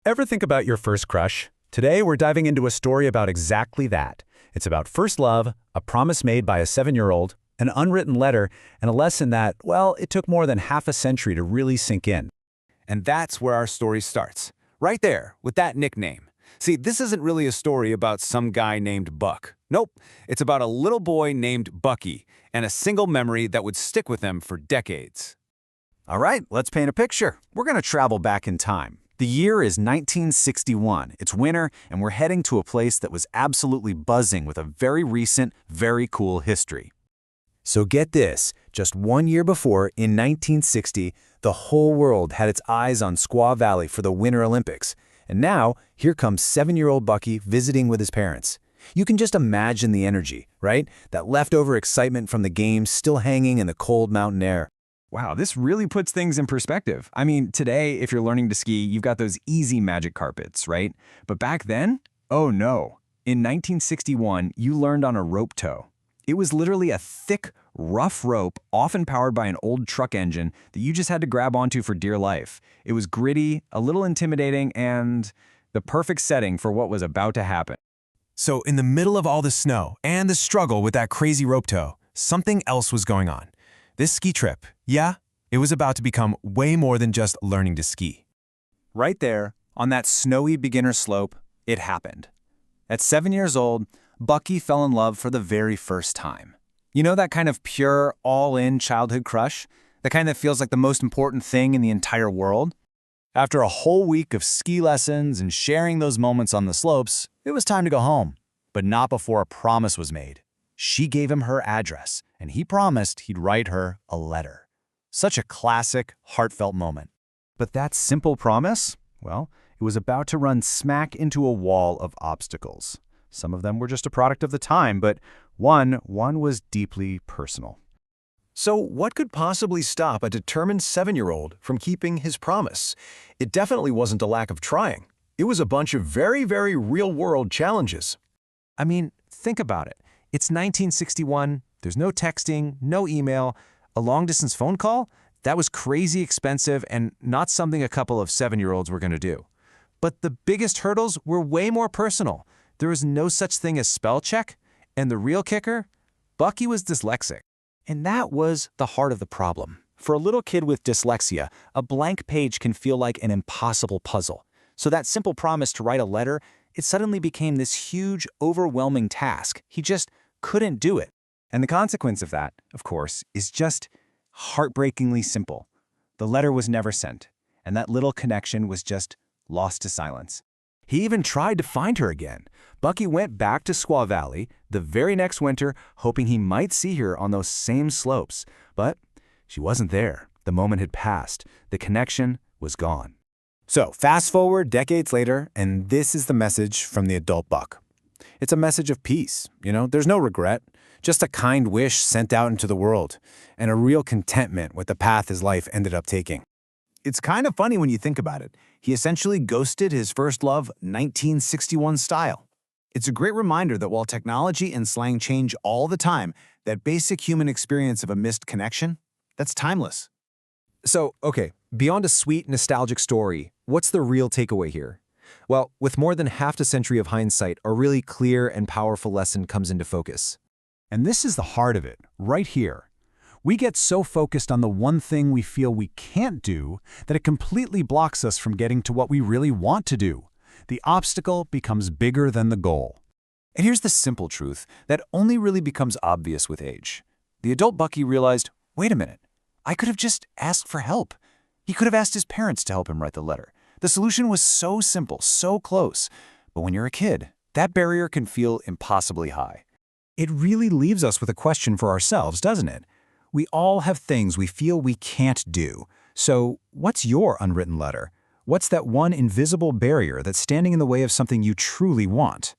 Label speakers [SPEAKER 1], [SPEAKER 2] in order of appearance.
[SPEAKER 1] Ever think about your first crush? Today, we're diving into a story about exactly that. It's about first love, a promise made by a 7-year-old, an unwritten letter, and a lesson that, well, it took more than half a century to really sink in.
[SPEAKER 2] And that's where our story starts. Right there, with that nickname. See, this isn't really a story about some guy named Buck. Nope, it's about a little boy named Bucky and a single memory that would stick with him for decades.
[SPEAKER 1] All right, let's paint a picture. We're going to travel back in time. The year is 1961. It's winter, and we're heading to a place that was absolutely buzzing with a very recent, very cool history. So get this, just 1 year before, in 1960, the whole world had its eyes on Squaw Valley for the Winter Olympics. And now, here comes 7-year-old Bucky visiting with his parents. You can just imagine the energy, right? That leftover excitement from the games still hanging in the cold mountain air.
[SPEAKER 3] Wow, this really puts things in perspective. I mean, today, if you're learning to ski, you've got those easy magic carpets, right? But back then, oh no. In 1961, you learned on a rope tow. It was literally a thick, rough rope, often powered by an old truck engine that you just had to grab onto for dear life. It was gritty, a little intimidating, and the perfect setting for what was about to happen.
[SPEAKER 4] So in the middle of all the snow and the struggle with that crazy rope tow, something else was going on. This ski trip, yeah, it was about to become way more than just learning to ski.
[SPEAKER 1] Right there, on that snowy beginner slope, it happened. At 7 years old, Bucky fell in love for the very first time. You know that kind of pure, all-in childhood crush? The kind that feels like the most important thing in the entire world? After a whole week of ski lessons and sharing those moments on the slopes, it was time to go home. But not before a promise was made. She gave him her address, and he promised he'd write her a letter. Such a classic, heartfelt moment. But that simple promise, well, it was about to run smack into a wall of obstacles. Some of them were just a product of the time, but one was deeply personal.
[SPEAKER 5] So what could possibly stop a determined 7-year-old from keeping his promise? It definitely wasn't a lack of trying. It was a bunch of very, very real-world challenges.
[SPEAKER 4] I mean, think about it. It's 1961, there's no texting, no email, a long-distance phone call? That was crazy expensive and not something a couple of 7-year-olds were going to do. But the biggest hurdles were way more personal. There was no such thing as spell check, and the real kicker? Bucky was dyslexic.
[SPEAKER 1] And that was the heart of the problem. For a little kid with dyslexia, a blank page can feel like an impossible puzzle. So that simple promise to write a letter, it suddenly became this huge, overwhelming task. He just couldn't do it. And the consequence of that, of course, is just heartbreakingly simple. The letter was never sent, and that little connection was just lost to silence. He even tried to find her again. Bucky went back to Squaw Valley the very next winter, hoping he might see her on those same slopes. But she wasn't there. The moment had passed. The connection was gone. So fast forward decades later, and this is the message from the adult Buck. It's a message of peace. There's no regret, just a kind wish sent out into the world, and a real contentment with the path his life ended up taking. It's kind of funny when you think about it. He essentially ghosted his first love 1961 style. It's a great reminder that while technology and slang change all the time, that basic human experience of a missed connection, that's timeless.
[SPEAKER 6] So, okay, beyond a sweet, nostalgic story, what's the real takeaway here? Well, with more than half a century of hindsight, a really clear and powerful lesson comes into focus.
[SPEAKER 1] And this is the heart of it, right here. We get so focused on the one thing we feel we can't do that it completely blocks us from getting to what we really want to do. The obstacle becomes bigger than the goal. And here's the simple truth that only really becomes obvious with age. The adult Bucky realized, wait a minute, I could have just asked for help. He could have asked his parents to help him write the letter. The solution was so simple, so close. But when you're a kid, that barrier can feel impossibly high. It really leaves us with a question for ourselves, doesn't it? We all have things we feel we can't do. So what's your unwritten letter? What's that one invisible barrier that's standing in the way of something you truly want?